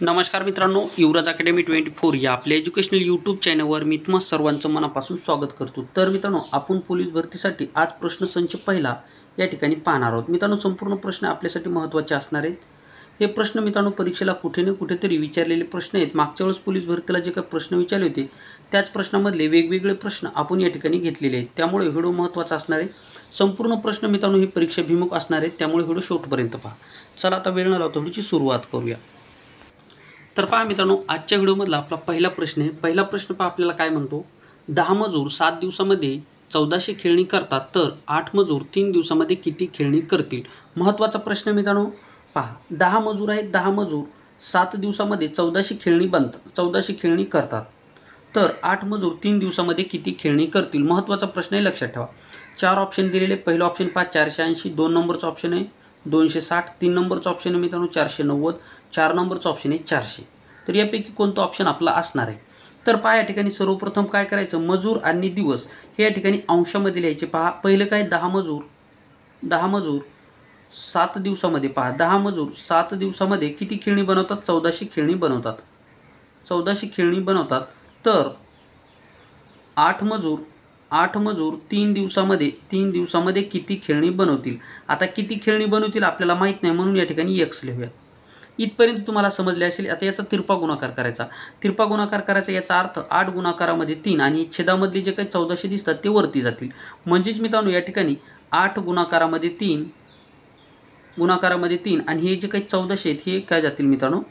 नमस्कार मित्रांनो, युवराज अकॅडमी 24 या आपल्या एज्युकेशनल यूट्यूब चॅनलवर मी तुम्हा सर्वांचं मनापासून स्वागत करतो। तर मित्रांनो, आपण पोलीस भरतीसाठी आज प्रश्न संच पहिला या ठिकाणी पाहणार आहोत। मित्रांनो, संपूर्ण प्रश्न आपल्यासाठी महत्त्वाचे असणार आहेत। हे प्रश्न मित्रांनो परीक्षेला कुठे ना कुठेतरी विचारलेले प्रश्न आहेत। मागच्या वेळेस पोलीस भरतीला जे काही प्रश्न विचारले होते त्याच प्रश्नांमधले वेगवेगळे प्रश्न आपण या ठिकाणी घेतलेले आहेत। त्यामुळे व्हिडिओ महत्त्वाचा असणार आहे। संपूर्ण प्रश्न मित्रांनो हे परीक्षाभिमुख असणार आहेत, त्यामुळे व्हिडिओ शेवटपर्यंत पहा। चला आता वेळ न लावता व्हिडिओची सुरुवात करूया। तर पहा मित्रांनो, आजच्या व्हिडिओमधला आपला पहिला प्रश्न आहे। पहिला प्रश्न पहा आपल्याला काय म्हणतो, 10 मजूर 7 दिवसामध्ये 1400 खेळणी करतात, तर 8 मजूर 3 दिवसामध्ये किती खेळणी करतील? महत्त्वाचा प्रश्न मित्रांनो पहा, 10 मजूर आहेत, 10 मजूर 7 दिवसामध्ये 1400 खेळणी करतात, तर 8 मजूर 3 दिवसामध्ये किती खेळणी करतील? महत्त्वाचा प्रश्न आहे, लक्षात ठेवा। 4 ऑप्शन दिलेले। पहिला ऑप्शन पहा 480, 2 नंबरचा ऑप्शन आहे 260, 3 नंबरचा ऑप्शन आहे मित्रांनो 490, 4 नंबरचा ऑप्शन आहे 400। तर यापैकी कोणता ऑप्शन आपला असणार आहे? तर पहा, या ठिकाणी सर्वप्रथम काय करायचं, मजूर आणि दिवस हे या ठिकाणी अंशामध्ये लिहायचे। पहा पहिलं काय, 10 मजूर 7 दिवसामध्ये, पहा 10 मजूर 7 दिवसामध्ये किती खेळणी बनवतात? 1400 खेळणी बनवतात, 1400 खेळणी बनवतात। तर 8 मजूर 3 दिवसामध्ये किती खेळणी बनवतील? आता किती खेळणी बनवतील आपल्याला माहित नाही, म्हणून या ठिकाणी x लिहूया। इथपर्यंत तुम्हाला समजले असेल। आता याचा तिरपा गुणाकार करायचा। याचा अर्थ 8 गुणाकारामध्ये 3 आणि छेदामधले जे काही 1400 दिसतात ते वरती जातील। म्हणजेच मित्रांनो या ठिकाणी 8 गुणाकारामध्ये 3 आणि हे जे काही 1400 आहेत हे काय जातील मित्रांनो,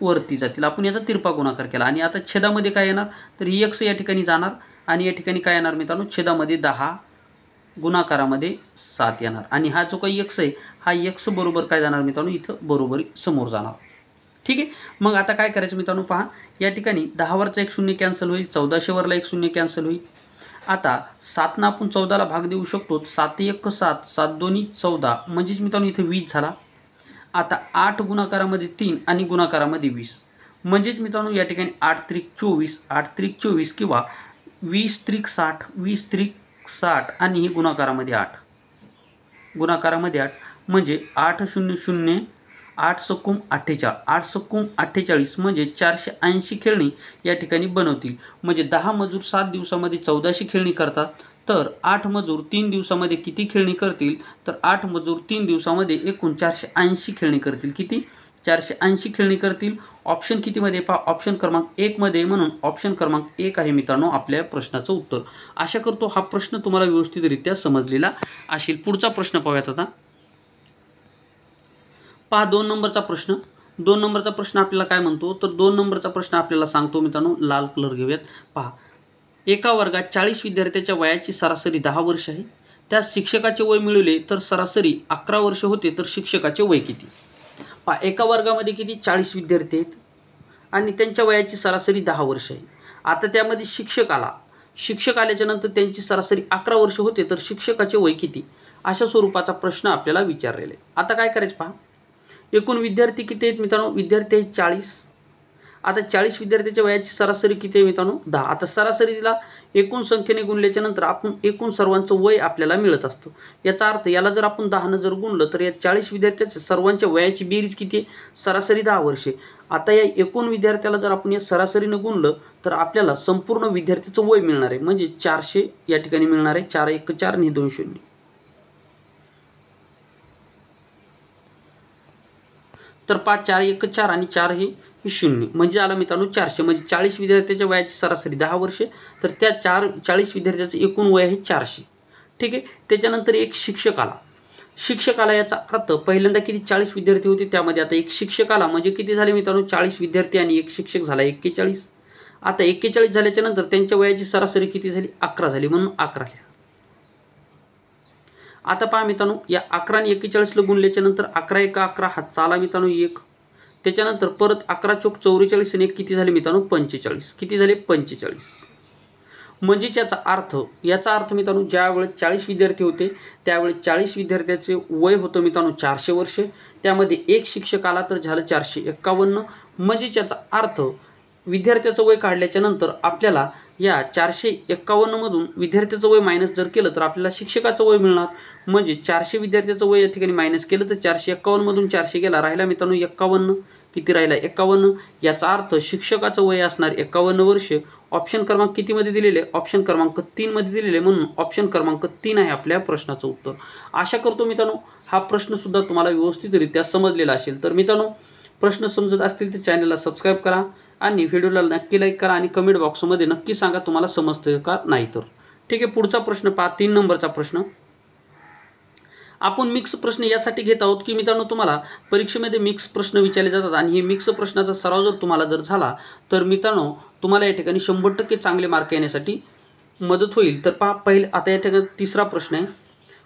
वरती जातील। आपण याचा तिरपा गुणाकार केला आणि आता छेदामध्ये काय येणार, तर ही x या ठिकाणी जाणार आणि या ठिकाणी काय येणार मित्रांनो, छेदामध्ये 10 गुणाकारामध्ये 7 येणार आणि हा जो काही x आहे हा x बरोबर काय जाणार मित्रांनो, इथं बरोबर समोर जाणार। ठीक आहे, मग आता काय करायचं मित्रांनो पहा, या ठिकाणी 10 वरचा 1 शून्य कॅन्सल होईल, 1400 वरला 1 शून्य कॅन्सल होईल। आता 7 ना आपण 14 ला भाग देऊ शकतो, 7 1 7, 7 2 14, म्हणजेच मित्रांनो इथे 20 झाला। आता 8 गुणाकारामध्ये 3 आणि गुणाकारामध्ये 20, म्हणजेच मित्रांनो या ठिकाणी 8 त्रिक 24 किंवा 20 त्रिक 60 आणि हे गुणाकारामध्ये 8 म्हणजे 8 0 0 8 सक्कुम 48 म्हणजे 480 खेळणी या ठिकाणी बनवतील। म्हणजे 10 मजूर 7 दिवसामध्ये 1400 खेळणी करतात, तर 8 मजूर 3 दिवसामध्ये किती खेळणी करतील? तर 8 मजूर 3 दिवसामध्ये एकूण 480 खेळणी करतील। किती? 480 खेळणी करतील। ऑप्शन कितीमध्ये पहा, ऑप्शन क्रमांक 1 मध्ये, म्हणून ऑप्शन क्रमांक 1 आहे मित्रांनो आपल्या प्रश्नाचं उत्तर। आशा करतो हा प्रश्न तुम्हाला व्यवस्थितरित्या समजलेला असेल। पुढचा प्रश्न पाहूयात आता। पहा 2 नंबरचा प्रश्न आपल्याला काय म्हणतो, तर 2 नंबरचा प्रश्न आपल्याला सांगतो मित्रांनो, लाल कलर घेऊयात। पहा, एका वर्गात 40 विद्यार्थ्यांच्या वयाची सरासरी 10 वर्ष आहे। त्या शिक्षकाचे वय मिळवले तर सरासरी 11 वर्ष होते, तर शिक्षकाचे वय किती? पहा, एका वर्गामध्ये किती 40 विद्यार्थी आहेत आणि त्यांच्या वयाची सरासरी 10 वर्ष आहे। आता त्यामध्ये शिक्षक आल्याच्या नंतर त्यांची सरासरी 11 वर्ष होते, तर शिक्षकाचे वय किती? अशा स्वरूपाचा प्रश्न आपल्याला विचारलेला आहे। आता काय करायचं पहा, एकूण विद्यार्थी किती आहेत मित्रांनो, विद्यार्थी आहेत 40। आता 40 विद्यार्थ्यांच्या वयाची सरासरी किती आहे मित्रांनो, 10। आता सरासरीला एकूण संख्येने गुणल्याच्या नंतर आपण एकूण सर्वांचं वय आपल्याला मिळत असतं। याचा अर्थ याला जर आपण 10 ने जर गुणलं तर या 40 विद्यार्थ्यांच्या सर्वांच्या वयाची बेरीज किती आहे, सरासरी 10 वर्षे। आता या एकूण विद्यार्थ्याला जर आपण या सरासरीने गुणलं तर आपल्याला संपूर्ण विद्यार्थ्याचं वय मिळणार आहे, म्हणजे 400 या ठिकाणी मिळणार आहे। 4 1 4 आणि 2 0, तर 5 4 1 4 आणि 4 हे 0, म्हणजे आला मित्रांनो 400। म्हणजे 40 विद्यार्थ्यांच्या वयाची सरासरी 10 वर्षे, तर त्या 40 विद्यार्थ्याचं एकूण वय आहे 400। ठीक आहे, त्याच्यानंतर एक शिक्षक आला। याचा अर्थ पहिल्यांदा किती 40 विद्यार्थी होते, त्यामध्ये आता एक शिक्षक आला, म्हणजे किती झाले मित्रांनो 40 विद्यार्थी आणि एक शिक्षक झाला 41। आता 41 झाल्याच्या नंतर त्यांच्या वयाची सरासरी किती झाली, 11 झाली, म्हणून 11 लिहा। आता पहा मित्रांनो, या 11 आणि 41 ला गुणल्याच्या नंतर 11 1 11 हा चाला मित्रांनो 1, त्याच्यानंतर परत 11 चौक 44 आणि 1 किती झाले मित्रांनो 45, किती झाले 45। म्हणजेच याचा अर्थ मित्रांनो, ज्यावेळेस 40 विद्यार्थी होते त्यावेळेस 40 विद्यार्थ्याचे वय होतं मित्रांनो 400 वर्षे, त्यामध्ये एक शिक्षक आला तर झालं 451। म्हणजेच याचा अर्थ विद्यार्थ्याचं वय काढल्याच्या नंतर आपल्याला या 451 मधून विद्यार्थ्याचं वय मायनस जर केलं तर आपल्याला शिक्षकाचं वय मिळणार। म्हणजे 400 विद्यार्थ्याचं वय या ठिकाणी मायनस केलं तर 451 मधून 400 गेला, राहिला मित्रांनो 51। किती राहिला 51. याचा अर्थ शिक्षकाचं वय असणार 51 वर्ष. ऑप्शन क्रमांक कितीमध्ये दिलेले? ऑप्शन क्रमांक 3 मध्ये दिलेले, म्हणून ऑप्शन क्रमांक 3 आहे आपल्या प्रश्नाचं उत्तर. आशा करतो मित्रांनो हा प्रश्न सुद्धा तुम्हाला व्यवस्थितरित्या समजलेला असेल. तर मित्रांनो प्रश्न समजत असतील तर चॅनलला सबस्क्राईब करा आणि व्हिडिओला नक्की लाईक करा आणि कमेंट बॉक्समध्ये नक्की सांगा तुम्हाला समजतं का नाही तर. ठीक आहे, पुढचा प्रश्न पहा, 3 नंबरचा प्रश्न. आपण मिक्स प्रश्न यासाठी घेत आहोत की मित्रांनो तुम्हाला परीक्षेमध्ये मिक्स प्रश्न विचारले जातात आणि हे मिक्स प्रश्नाचा सराव जर तुम्हाला जर झाला तर मित्रांनो तुम्हाला या ठिकाणी 100% चांगले मार्क येण्यासाठी मदत होईल. तर पहा पहिले आता या ठिकाणी तिसरा प्रश्न आहे.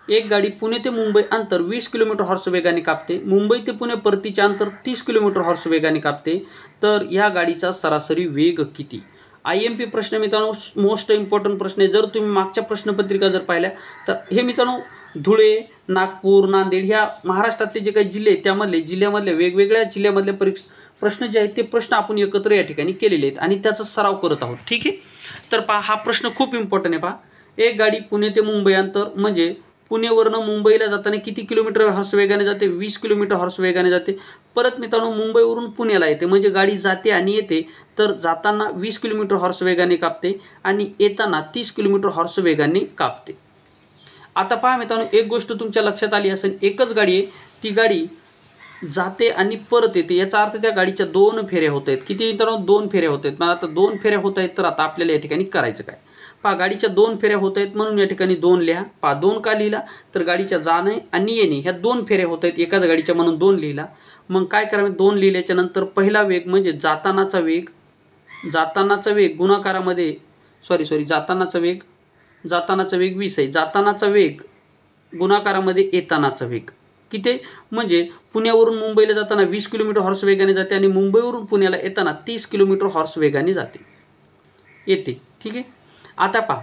एक गाडी पुणे ते मुंबई अंतर 20 किलोमीटर हॉर्स वेगाने कापते. मुंबई ते पुणे परतीचे अंतर 30 किलोमीटर हॉर्स वेगाने कापते. तर या गाडीचा सरासरी वेग किती? IMP प्रश्न मित्रांनो मोस्ट इम्पॉर्टंट प्रश्न आहे. जर तुम्ही मागच्या प्रश्नपत्रिका जर पाहिल्या तर हे मित्रांनो धुळे, नागपूर, नांदेड ह्या महाराष्ट्रातले जे काही जिल्हे आहेत त्यामधले जिल्ह्यामधले वेगवेगळ्या जिल्ह्यामधले प्रश्न जे आहेत ते प्रश्न आपण एकत्र या ठिकाणी केलेले आहेत आणि त्याचा सराव करत आहोत. ठीक आहे, तर पहा हा प्रश्न खूप इम्पॉर्टंट आहे. पहा, एक गाडी पुणे ते मुंबई अंतर म्हणजे पुणेवरनं मुंबईला जाताना किती किलोमीटर हॉर्स वेगाने जाते? 20 किलोमीटर हॉर्स वेगाने जाते. परत मित्रांनो मुंबईवरून पुण्याला येते म्हणजे गाडी जाते आणि येते, तर जाताना 20 किलोमीटर हॉर्स वेगाने कापते आणि येताना 30 किलोमीटर हॉर्स वेगाने कापते. आता पहा मित्रांनो एक गोष्ट तुमच्या लक्षात आली असेल, एकच गाडी आहे, ती गाडी जाते आणि परत येते, याचा अर्थ त्या गाडीच्या 2 फेऱ्या होत आहेत. किती मित्रांनो? 2 फेऱ्या होत आहेत. मग आता 2 फेऱ्या होत आहेत तर आता आपल्याला या ठिकाणी करायचं काय? पहा गाडीच्या 2 फेऱ्या होत आहेत म्हणून या ठिकाणी 2 लिहा. पहा 2 का लिहिला? तर गाडीच्या जाणे आणि येणे ह्या 2 फेऱ्या होत आहेत एकाच गाडीच्या म्हणून 2 लिहिला. मग काय करावे? 2 लिहिल्याच्या नंतर पहिला वेग म्हणजे जातानाचा वेग गुणाकारामध्ये जातानाचा वेग 20 आहे. जातानाचा वेग गुणाकारामध्ये येतानाचा वेग किती? म्हणजे पुण्यावरून मुंबईला जाताना 20 किलोमीटर हॉर्स वेगाने जाते आणि मुंबईवरून पुण्याला येताना 30 किलोमीटर हॉर्स वेगाने येते. ठीक आहे, आता पहा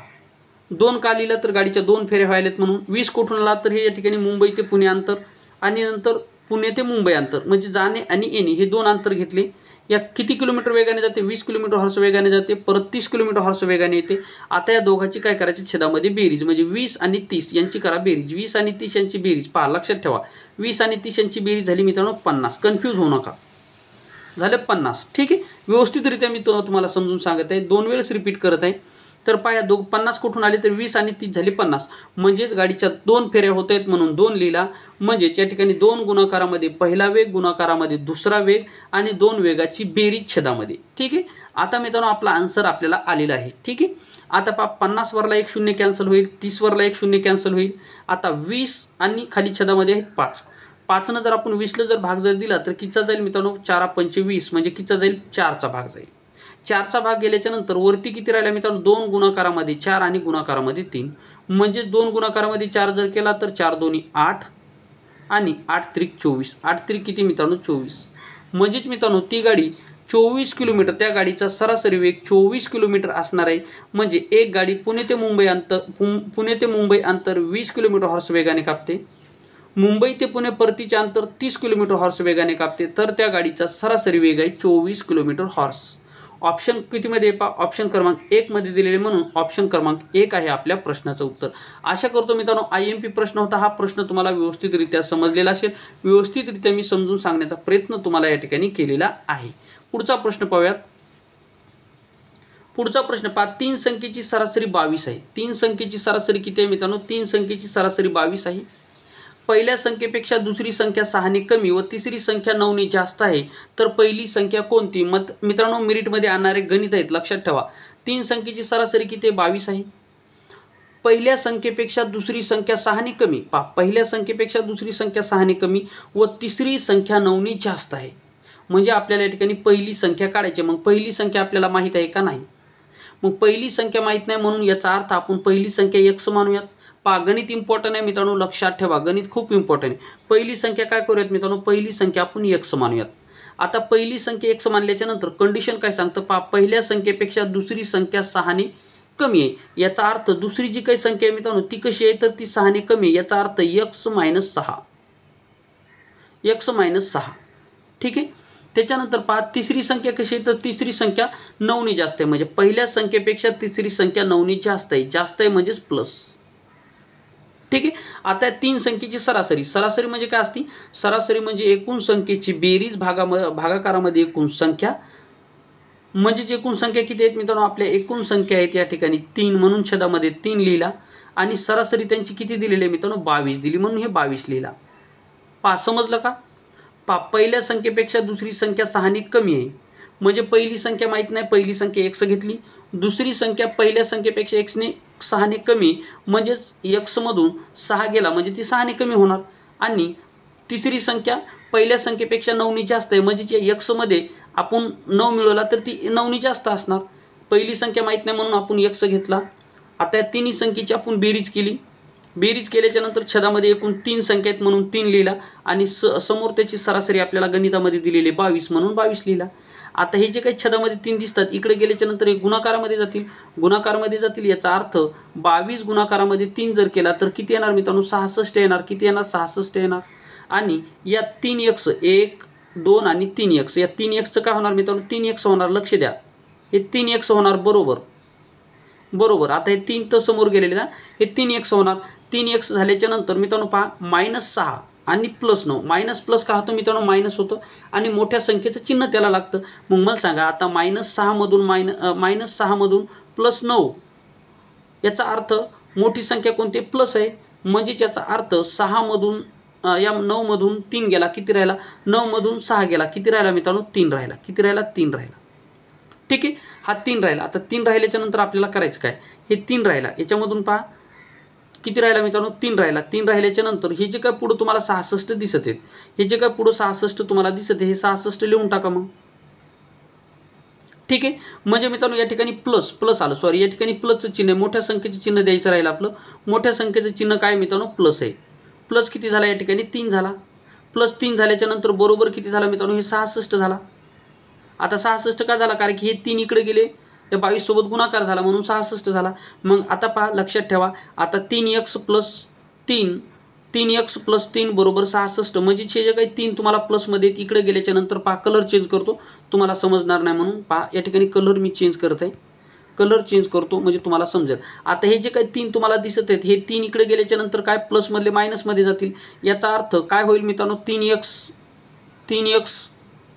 2 का लिहिलं? तर गाडीच्या 2 फेऱ्या व्हायलेत म्हणून. 20 कुठून आला? तर हे या ठिकाणी मुंबई ते पुणे अंतर आणि नंतर पुणे ते मुंबई अंतर म्हणजे जाणे आणि येणे हे 2 अंतर घेतले. या किती किलोमीटर वेगाने जाते? 20 किलोमीटर हॉर्स वेगाने जाते, परत 30 किलोमीटर हॉर्स वेगाने येते. आता या दोघांची काय करायची? छेदामध्ये बेरीज म्हणजे 20 आणि 30 यांची करा बेरीज. 20 आणि 30 यांची बेरीज पहा, लक्षात ठेवा 20 आणि 30 यांची बेरीज झाली मित्रांनो 50. कन्फ्यूज होऊ नका, झाले 50. ठीक आहे, व्यवस्थितरित्या मी तुम्हाला समजून सांगत आहे, 2 वेळेस रिपीट करत आहे. तर पहा 50 कुठून आले? तर 20 आणि 30 झाली 50. म्हणजेच गाडीच्या 2 फेऱ्या होत आहेत म्हणून 2 लिहिला. म्हणजेच या ठिकाणी 2 गुणाकारामध्ये पहिला वेग, गुणाकारामध्ये दुसरा वेग आणि 2 वेगाची बेरीज छेदामध्ये. ठीक आहे, आता मित्रांनो आपला आन्सर आपल्याला आलेला आहे. ठीक आहे, आता पहा 50 वरला 1 0 कॅन्सल होईल, 30 वरला 1 0 कॅन्सल होईल. आता 20 आणि खाली छेदामध्ये आहेत 5. 5 जर आपण 20 ला जर भाग जर दिला तर कितीचा जाईल मित्रांनो? 4 5 20 म्हणजे कितीचा जाईल? 4चा भाग जाईल. 4चा भाग गेल्याच्या नंतर वरती किती राहिला मित्रांनो? 2 गुणाकारामध्ये 4 आणि गुणाकारामध्ये 3 म्हणजे 2 गुणाकारामध्ये 4 जर केला तर 4 दोन्ही 8 आणि 8 त्रिक 24. 8 त्रिक किती मित्रांनो? 24. म्हणजेच मित्रांनो ती गाडी 24 किलोमीटर, त्या गाडीचा सरासरी वेग 24 किलोमीटर असणार आहे. म्हणजे एक गाडी पुणे ते मुंबई अंतर 20 किलोमीटर हॉर्स वेगाने कापते. मुंबई ते पुणे परतीचे अंतर 30 किलोमीटर हॉर्स वेगाने कापते. तर त्या गाडीचा सरासरी वेग आहे 24 किलोमीटर हॉर्स. ऑप्शन कितीमध्ये पहा? ऑप्शन क्रमांक 1 मध्ये दिलेले म्हणून ऑप्शन क्रमांक 1 आहे आपल्या प्रश्नाचं उत्तर. आशा करतो मित्रांनो IMP प्रश्न होता, हा प्रश्न तुम्हाला व्यवस्थितरित्या समजलेला असेल. व्यवस्थितरित्या मी समजून सांगण्याचा प्रयत्न तुम्हाला या ठिकाणी केलेला आहे. पुढचा प्रश्न पाहूयात. पुढचा प्रश्न पहा, 3 संख्येची सरासरी 22 आहे. 3 संख्येची सरासरी किती आहे मित्रांनो? 3 संख्येची सरासरी 22 आहे. पहिल्या संख्येपेक्षा दुसरी संख्या 6 ने कमी व तिसरी संख्या 9 ने जास्त आहे, तर पहिली संख्या कोणती? मित्रांनो मेरिटमध्ये आणणारे गणित आहेत, लक्षात ठेवा. 3 संख्येची सरासरी किती आहे? 22 आहे. पहिल्या संख्येपेक्षा दुसरी संख्या 6 ने कमी, पहा पहिल्या संख्येपेक्षा दुसरी संख्या 6 ने कमी व तिसरी संख्या 9 ने जास्त आहे. म्हणजे आपल्याला या ठिकाणी पहिली संख्या काढायची. मग पहिली संख्या आपल्याला माहित आहे का? नाही. मग पहिली संख्या माहित नाही म्हणून याचा अर्थ आपण पहिली संख्या x मानूयात. पहा गणित इम्पॉर्टंट आहे मित्रांनो, लक्षात ठेवा, गणित खूप इम्पॉर्टंट आहे. पहिली संख्या काय करूयात मित्रांनो? पहिली संख्या आपण x मानूयात. आता पहिली संख्या x मानल्याच्या नंतर कंडिशन काय सांगतं? पहा पहिल्या संख्येपेक्षा दुसरी संख्या 6 ने कमी आहे. याचा अर्थ दुसरी जी काही संख्या आहे मित्रांनो ती कशी आहे? तर ती 6 ने कमी आहे. याचा अर्थ x - 6. ठीक आहे, त्याच्यानंतर पहा तिसरी संख्या कशी आहे? तर तिसरी संख्या 9 ने जास्त आहे. म्हणजे पहिल्या संख्येपेक्षा तिसरी संख्या 9 ने जास्त आहे. जास्त आहे म्हणजेच प्लस. ठीक आहे। आता या 3 संख्येची सरासरी, सरासरी म्हणजे काय असती, सरासरी म्हणजे एकूण संख्येची बेरीज भागाकारामध्ये एकूण संख्या, म्हणजे एकूण संख्या किती आहेत मित्रांनो, आपल्या एकूण संख्या आहेत या ठिकाणी 3 म्हणून छेदामध्ये 3 लिहिला आणि सरासरी त्यांची किती दिलेली आहे मित्रांनो, 22 दिली म्हणून हे 22 लिहिला। पहा समजलं का? पहिल्या संख्येपेक्षा दुसरी संख्या 6 ने कमी आहे, म्हणजे पहिली संख्या माहित नाही, पहिली संख्या x घेतली, दुसरी संख्या पहिल्या संख्येपेक्षा x 6 ने कमी, म्हणजेच x मधून 6 गेला म्हणजे ती 6 ने कमी होणार, आणि तिसरी संख्या पहिल्या संख्येपेक्षा 9 ने जास्त आहे, म्हणजे x मध्ये आपण 9 मिळवला तर ती 9 ने जास्त असणार। पहिली संख्या माहित नाही म्हणून आपण x घेतला। आता या तिन्ही संख्येची आपण बेरीज केली, बेरीज केल्याच्या नंतर छेदामध्ये एकूण 3 संख्या आहेत म्हणून 3 लिहिला आणि समोर त्याची सरासरी आपल्याला गणितामध्ये दिलेली 22 म्हणून 22 लिहिला। आता हे जे काही छेदामध्ये 3 दिसतात इकडे गेल्याच्या नंतर हे गुणाकारामध्ये जातील, गुणाकारामध्ये जातील, याचा अर्थ 22 गुणाकारामध्ये 3 जर केला तर किती येणार मित्रांनो, 66 येणार। किती येणार, 66 येणार। आणि या 3x 1 2 आणि 3x, या 3x काय होणार मित्रांनो, 3x होणार, लक्ष द्या, हे 3x होणार, बरोबर बरोबर। आता हे 3 तर समोर गेलेले ना, हे 3x होणार, 3x झाल्याच्या नंतर मित्रांनो पहा -6 आणि +9, मायनस प्लस का होतं मित्रांनो, मायनस होतं आणि मोठ्या संख्येचं चिन्ह त्याला लागतं। मग मला सांगा आता -6 मधून -6 मधून +9, याचा अर्थ मोठी संख्या कोणती, प्लस आहे, म्हणजे याचा अर्थ 6 मधून या 9 मधून 3 गेला, किती राहिला, 9 मधून 6 गेला, किती राहिला मित्रांनो, 3 राहिला, किती राहिला, 3 राहिला। ठीक आहे, हा 3 राहिला। आता 3 राहिल्याच्या नंतर आपल्याला करायचं काय, हे 3 राहिला, याच्यामधून पहा किती राहिला मित्रांनो, 3 राहिला। 3 राहिल्याच्या नंतर हे जे काय पुढे तुम्हाला 66 दिसत आहेत, हे जे काय पुढे 66 तुम्हाला दिसत आहे, हे 66 लिहून टाका मग। ठीक आहे, म्हणजे मित्रांनो या ठिकाणी प्लस प्लस आलं, सॉरी, या ठिकाणी प्लसचं चिन्ह, मोठ्या संख्येचं चिन्ह द्यायचं राहिलं आपलं, मोठ्या संख्येचं चिन्ह काय मित्रांनो, प्लस आहे। प्लस किती झाला या ठिकाणी, 3 झाला। प्लस 3 झाल्याच्या नंतर बरोबर किती झाला मित्रांनो, हे 66 झाला। आता 66 का झाला, कारण की हे 3 इकडे गेले, या 22 सोबत गुणाकार झाला म्हणून 66 झाला। मग आता पहा, लक्षात ठेवा, आता 3x + 3 3x + 3 बरोबर 66, म्हणजे हे जे काही 3 तुम्हाला प्लसमध्ये इकडे गेल्याच्या नंतर पहा कलर चेंज करतो, तुम्हाला समजणार नाही म्हणून पहा या ठिकाणी कलर मी चेंज करत आहे, कलर चेंज करतो म्हणजे तुम्हाला समजेल। आता हे जे काही 3 तुम्हाला दिसत आहेत, हे 3 इकडे गेल्याच्या नंतर काय प्लस मधले मायनस मध्ये जातील, याचा अर्थ काय होईल मित्रांनो, 3x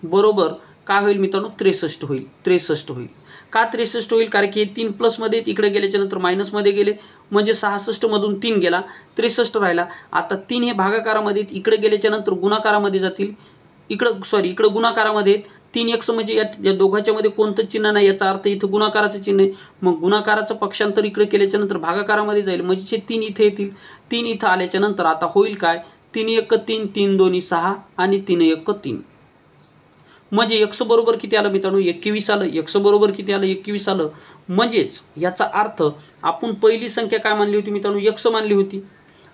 बरोबर काय होईल मित्रांनो, 63 होईल, 63 होईल। का 63 होईल, कारण की हे 3 प्लस मध्ये इकडे गेल्याच्या नंतर मायनस मध्ये गेले, म्हणजे 66 मधून 3 गेला, 63 राहिला। आता 3 हे भागाकारामध्ये इकडे गेल्याच्या नंतर गुणाकारामध्ये जातील, इकडे गुणाकारामध्ये 3x म्हणजे या दोघांच्या मध्ये कोणतं चिन्ह नाही, याचा अर्थ इथे गुणाकाराचं चिन्ह आहे, मग गुणाकाराचं पक्षांतर इकडे केल्याच्या नंतर भागाकारामध्ये जाईल, म्हणजे 3 इथे येतील, 3 इथं आल्याच्या नंतर आता होईल काय, 3 1 3 3 2 6 आणि 3 1 3, म्हणजे x बरोबर किती आलं मित्रांनो, 21 आलं। x बरोबर किती आलं, 21 आलं। म्हणजेच याचा अर्थ आपण पहिली संख्या काय मानली होती मित्रांनो, x मानली होती,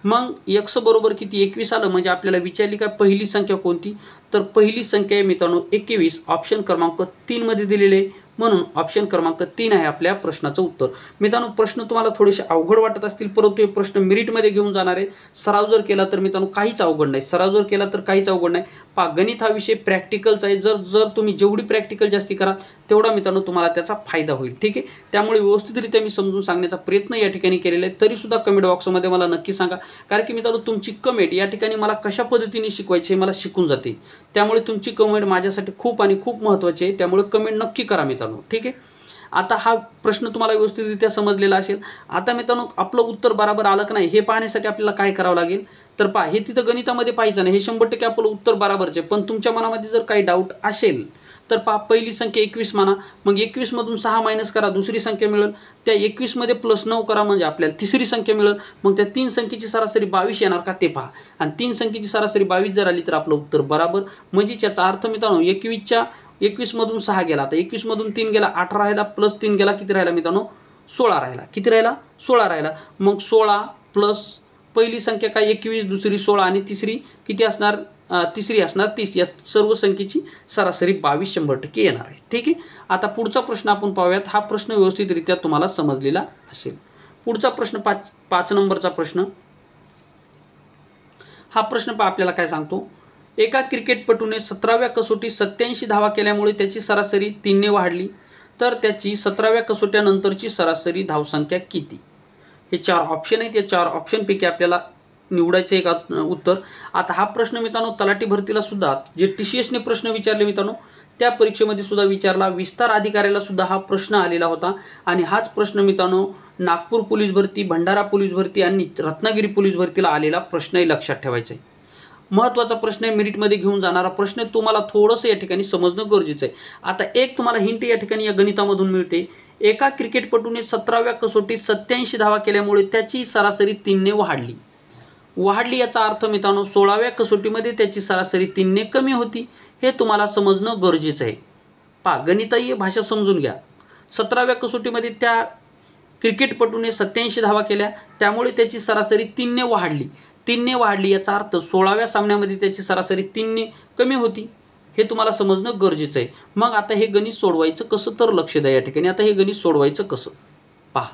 मग x बरोबर किती, 21 आलं। म्हणजे आपल्याला विचारली काय पहिली संख्या कोणती, तर पहिली संख्या आहे मित्रांनो 21, ऑप्शन क्रमांक 3 मध्ये दिलेले आहे, म्हणून ऑप्शन क्रमांक 3 आहे आपल्या प्रश्नाचं उत्तर। मित्रांनो प्रश्न तुम्हाला थोडेसे अवघड वाटत असतील, परंतु हे प्रश्न मेरिटमध्ये घेऊन जाणार आहे, सराव जर केला तर मित्रांनो काहीच अवघड नाही, सराव जर केला तर काहीच अवघड नाही। पहा गणित हा विषय प्रॅक्टिकलचा आहे, जर तुम्ही जेवढी प्रॅक्टिकल जास्ती कराल तेवढा मित्रांनो तुम्हाला त्याचा फायदा होईल। ठीक आहे, त्यामुळे व्यवस्थितरित्या मी समजून सांगण्याचा प्रयत्न या ठिकाणी केलेला आहे, तरी सुद्धा कमेंट बॉक्समध्ये मला नक्की सांगा, कारण की मित्रांनो तुमची कमेंट या ठिकाणी मला कशा पद्धतीने शिकवायचे हे मला शिकून जाते, त्यामुळे तुमची कमेंट माझ्यासाठी खूप आणि खूप महत्त्वाची आहे, त्यामुळे कमेंट नक्की करा मित्रांनो। ठीक आहे, आता हा प्रश्न तुम्हाला व्यवस्थितरित्या समजलेला असेल। आता मित्रांनो आपलं उत्तर बरोबर आलं की नाही हे पाहण्यासाठी आपल्याला काय करावं लागेल, तर पहा हे तिथं गणितामध्ये पाहायचं नाही, हे 100% आपलं उत्तर बरोबरच आहे, पण तुमच्या मनामध्ये जर काही डाऊट असेल तर पहा पहिली संख्या 21 माना, मग 21 मधून 6 मायनस करा, दुसरी संख्या मिळेल, त्या 21 मध्ये +9 करा म्हणजे आपल्याला तिसरी संख्या मिळेल, मग त्या 3 संख्येची सरासरी 22 येणार का ते पहा, आणि 3 संख्येची सरासरी 22 जर आली तर आपलं उत्तर बरोबर। म्हणजे याचा अर्थ मित्रांनो 21 मधून 6 गेला, आता 21 मधून 3 गेला, 18 राहिला, +3 गेला, किती राहिला मित्रांनो 16 राहिला, किती राहिला 16 राहिला। मग 16 प्लस पहिली संख्या काय 21, दुसरी 16 आणि तिसरी किती असणार, तिसरी असणार 30, या सर्व संख्येची सरासरी 22 100% येणार आहे। ठीक आहे, आता पुढचा प्रश्न आपण पाहूयात, हा प्रश्न व्यवस्थितरित्या तुम्हाला समजलेला असेल। पुढचा प्रश्न 5 नंबरचा प्रश्न, हा प्रश्न पहा आपल्याला काय सांगतो, एका क्रिकेटपटूने 17व्या कसोटीत 87 धावा केल्यामुळे त्याची सरासरी 3 ने वाढली, तर त्याची 17व्या कसोट्यानंतरची सरासरी धावसंख्या किती। हे 4 ऑप्शन आहेत, या 4 ऑप्शनपैकी आपल्याला निवडायचं एक उत्तर. आता हा प्रश्न मित्रांनो तलाठी भरतीला सुद्धा जे TCS ने प्रश्न विचारले मित्रांनो त्या परीक्षेमध्ये सुद्धा विचारला, विस्तार अधिकाऱ्याला सुद्धा हा प्रश्न आलेला होता. आणि हाच प्रश्न मित्रांनो नागपूर पोलीस भरती, भंडारा पोलीस भरती आणि रत्नागिरी पोलीस भरतीला आलेला प्रश्नही लक्षात ठेवायचा आहे. महत्त्वाचा प्रश्न आहे, मेरिटमध्ये घेऊन जाणारा प्रश्न आहे, तुम्हाला थोडंसं या ठिकाणी समजणं गरजेचं आहे. आता एक तुम्हाला हिंट या ठिकाणी या गणितामधून मिळते. एका क्रिकेटपटूने 17व्या कसोटीत 87 धावा केल्यामुळे त्याची सरासरी 3ने वाढली याचा अर्थ मित्रांनो 16व्या कसोटीमध्ये त्याची सरासरी 3ने कमी होती. हे तुम्हाला समजणं गरजेचं आहे. पहा, गणितीय भाषा समजून घ्या. 17व्या कसोटीमध्ये त्या क्रिकेटपटूने 87 धावा केल्या, त्यामुळे त्याची सरासरी 3ने वाढली याचा अर्थ 16व्या सामन्यामध्ये त्याची सरासरी 3ने कमी होती. हे तुम्हाला समजणं गरजेचं आहे. मग आता हे गणित सोडवायचं कसं, तर लक्ष द्या या ठिकाणी. आता हे गणित सोडवायचं कसं पहा.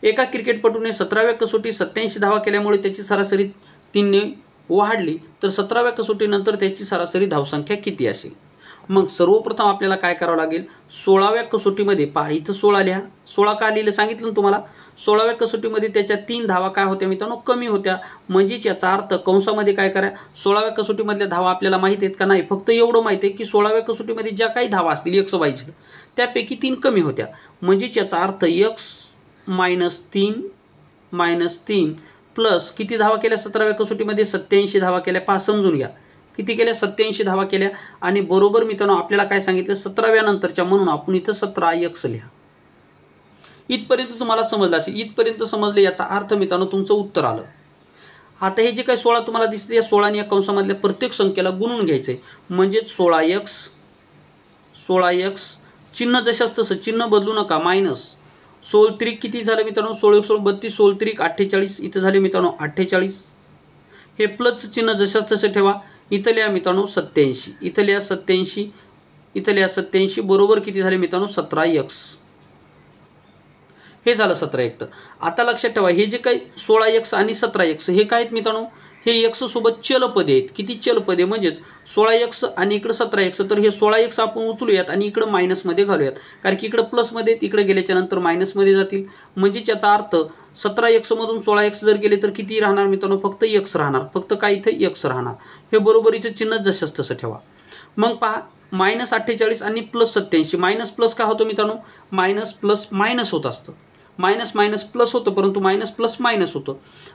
एका क्रिकेटपटूने 17व्या कसोटीत 87 धावा केल्यामुळे त्याची सरासरी 3ने वाढली, तर 17व्या कसोटीनंतर त्याची सरासरी धावसंख्या किती असेल. मग सर्वप्रथम आपल्याला काय करावं लागेल, 16व्या कसोटीमध्ये पहा, इथं 16 लिहा. 16 का लिहिलं सांगितलं ना तुम्हाला. 16व्या कसोटीमध्ये त्याच्या 3 धावा काय होत्या मित्रांनो, कमी होत्या. म्हणजेच याचा अर्थ कंसामध्ये काय करा, 16व्या कसोटीमधल्या धावा आपल्याला माहित आहेत का, नाही. फक्त एवढं माहिती आहे की 16व्या कसोटीमध्ये ज्या काही धावा असतील XYZ त्यापैकी 3 कमी होत्या. म्हणजेच याचा अर्थ X -3 प्लस किती धावा केल्या 17व्या कसोटीमध्ये, 87 धावा केल्या. पहा, समजून घ्या किती केल्या, 87 धावा केल्या. आणि बरोबर मित्रांनो आपल्याला काय सांगितलं, 17व्या नंतरच्या, म्हणून आपण इथं 17X लिहा. इथपर्यंत तुम्हाला समजलं असेल. इथपर्यंत समजलं याचा अर्थ मित्रांनो तुमचं उत्तर आलं. आता हे जे काही 16 तुम्हाला दिसते, या 16 या कंसामधल्या प्रत्येक संख्येला गुणून घ्यायचंय. म्हणजेच 16x चिन्ह जशाच तसं, चिन्ह बदलू नका. मायनस 16 किती झालं मित्रांनो, 16 16 32, 16 48. इथं झाले मित्रांनो 48. हे प्लसचं चिन्ह जशाच तसं ठेवा. इथं लिहा मित्रांनो 87, इथं लिहा 87, इथं लिहा 87. बरोबर किती झाले मित्रांनो 17x. हे झालं 17x. तर आता लक्षात ठेवा, हे जे काही 16x आणि 17x हे काय आहेत मित्रांनो, हे x सोबत चलपदे आहेत. किती चलपदे, म्हणजेच 16x आणि इकडे 17x. तर हे 16x आपण उचलूयात आणि इकडे मायनसमध्ये घालूयात, कारण की इकडे प्लसमध्ये तिकडे गेल्याच्या नंतर मायनसमध्ये जातील. म्हणजेच याचा अर्थ 17x मधून 16x जर गेले तर किती राहणार मित्रांनो, फक्त x राहणार. फक्त काय इथे x राहणार. हे बरोबरीचं चिन्ह जसंच तसं ठेवा. मग पहा, -48 आणि +87. मायनस प्लस का होतं मित्रांनो, मायनस प्लस मायनस होत असतं. मायनस मायनस प्लस होतं, परंतु मायनस प्लस मायनस होतं.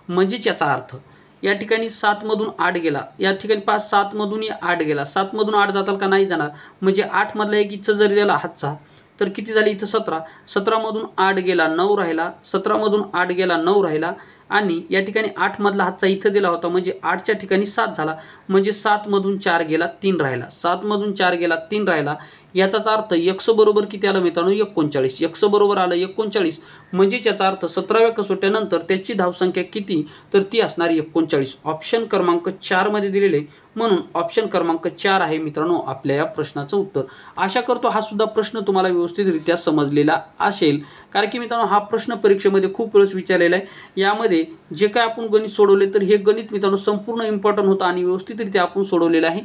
म्हणजेच याचा अर्थ या ठिकाणी 7 मधून 8 गेला, या ठिकाणी 7 मधून 8 गेला. 7 मधून 8 जाताल का, नाही जाणार. म्हणजे 8 मधला एक इथं जर दिला हातचा तर किती झाली इथं 17. 17 मधून 8 गेला 9 राहिला. 17 मधून 8 गेला 9 राहिला. आणि या ठिकाणी 8 मधला हातचा इथं दिला होता, म्हणजे 8च्या ठिकाणी 7 झाला. म्हणजे 7 मधून 4 गेला 3 राहिला. 7 मधून 4 गेला 3 राहिला. याचाच अर्थ x बरोबर किती आलं मित्रांनो, 39. x बरोबर आलं 39. म्हणजेच याचा अर्थ 17व्या कसोट्यानंतर त्याची धावसंख्या किती, तर ती असणार 39. ऑप्शन क्रमांक 4 मध्ये दिलेले, म्हणून ऑप्शन क्रमांक 4 आहे मित्रांनो आपल्या या प्रश्नाचं उत्तर. आशा करतो हा सुद्धा प्रश्न तुम्हाला व्यवस्थितरित्या समजलेला असेल, कारण की मित्रांनो हा प्रश्न परीक्षेमध्ये खूप वेळेस विचारलेला आहे. यामध्ये जे काय आपण गणित सोडवले तर हे गणित मित्रांनो संपूर्ण इम्पॉर्टंट होतं आणि व्यवस्थितरित्या आपण सोडवलेलं आहे.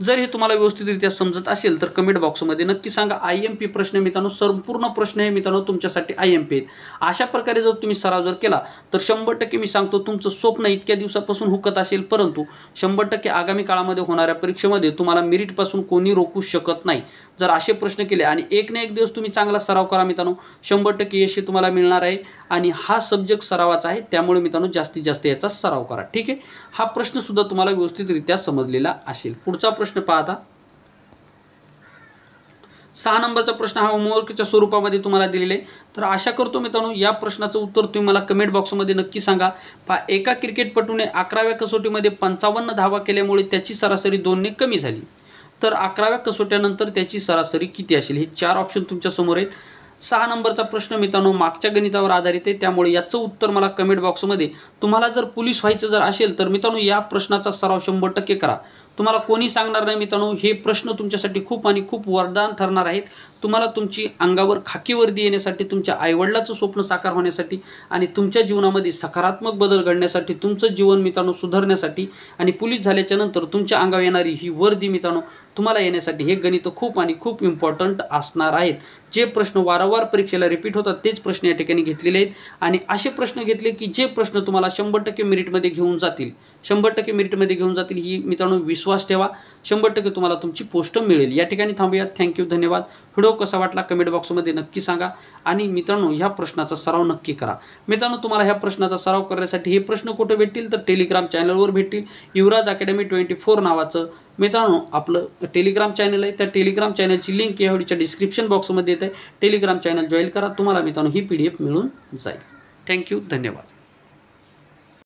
जर हे तुम्हाला व्यवस्थितरित्या समजत असेल तर कमेंट बॉक्समध्ये नक्की सांगा. IMP प्रश्न मित्रांनो, संपूर्ण प्रश्न हे मित्रांनो तुमच्यासाठी IMP आहेत. अशा प्रकारे जर तुम्ही सराव जर केला तर 100% मी सांगतो तुमचं स्वप्न इतक्या दिवसापासून हुकत असेल, परंतु 100% आगामी काळामध्ये होणाऱ्या परीक्षेमध्ये तुम्हाला मेरिटपासून कोणी रोखू शकत नाही. जर असे प्रश्न केले आणि एक ना एक दिवस तुम्ही चांगला सराव करा मित्रांनो, 100% यश तुम्हाला मिळणार आहे. आणि हा सब्जेक्ट सरावाचा आहे, त्यामुळे मित्रांनो जास्तीत जास्त याचा सराव करा. ठीक आहे, हा प्रश्न सुद्धा तुम्हाला व्यवस्थितरित्या समजलेला असेल. पुढचा प्रश्न पाहता 6 नंबरचा प्रश्न हा होमवर्कच्या स्वरूपामध्ये तुम्हाला दिलेला आहे. तर आशा करतो मित्रांनो या प्रश्नाचं उत्तर तुम्ही मला कमेंट बॉक्समध्ये नक्की सांगा. पहा, एका क्रिकेटपटूने 11व्या कसोटीमध्ये 55 धावा केल्यामुळे त्याची सरासरी 2ने कमी झाली, तर 11व्या कसोट्यानंतर त्याची सरासरी किती असेल. हे 4 ऑप्शन तुमच्या समोर आहेत. 6 नंबरचा प्रश्न मित्रांनो मागच्या गणितावर आधारित आहे, त्यामुळे याचं उत्तर मला कमेंट बॉक्समध्ये. तुम्हाला जर पोलीस व्हायचं जर असेल तर मित्रांनो या प्रश्नाचा सराव 100% करा. तुम्हाला कोणी सांगणार नाही मित्रांनो, हे प्रश्न तुमच्यासाठी खूप आणि खूप वरदान ठरणार आहेत। तुम्हाला तुमची अंगावर खाकी वर्दी येण्यासाठी, तुमच्या आईवडिलाचं स्वप्न साकार होण्यासाठी आणि तुमच्या जीवनामध्ये सकारात्मक बदल घडण्यासाठी, तुमचं जीवन मित्रांनो सुधारण्यासाठी आणि पोलीस झाल्याच्या नंतर तुमच्या अंगावर येणारी ही वर्दी मित्रांनो तुम्हाला येण्यासाठी हे गणित खूप आणि खूप इम्पॉर्टंट असणार आहेत। जे प्रश्न वारंवार परीक्षेला रिपीट होतात तेच प्रश्न या ठिकाणी घेतलेले आहेत आणि असे प्रश्न घेतले की जे प्रश्न तुम्हाला 100% मेरिटमध्ये घेऊन जातील, 100% मेरिटमध्ये घेऊन जातील, ही मित्रांनो विश्वास ठेवा। 100% तुम्हाला तुमची पोस्ट मिळेल। या ठिकाणी थांबूया। थँक्यू, धन्यवाद। व्हिडिओ कसा वाटला कमेंट बॉक्समध्ये नक्की सांगा आणि मित्रांनो ह्या प्रश्नाचा सराव नक्की करा। मित्रांनो तुम्हाला ह्या प्रश्नाचा सराव करण्यासाठी हे प्रश्न कुठे भेटतील तर टेलिग्राम चॅनलवर भेटतील। युवराज अकॅडमी 24 नावाचं मित्रांनो आपलं टेलिग्राम चॅनल आहे। त्या टेलिग्राम चॅनलची लिंक या व्हिडिओच्या डिस्क्रिप्शन बॉक्समध्ये येते। टेलिग्राम चॅनल जॉईन करा, तुम्हाला मित्रांनो ही PDF मिळून जाईल। थँक्यू, धन्यवाद।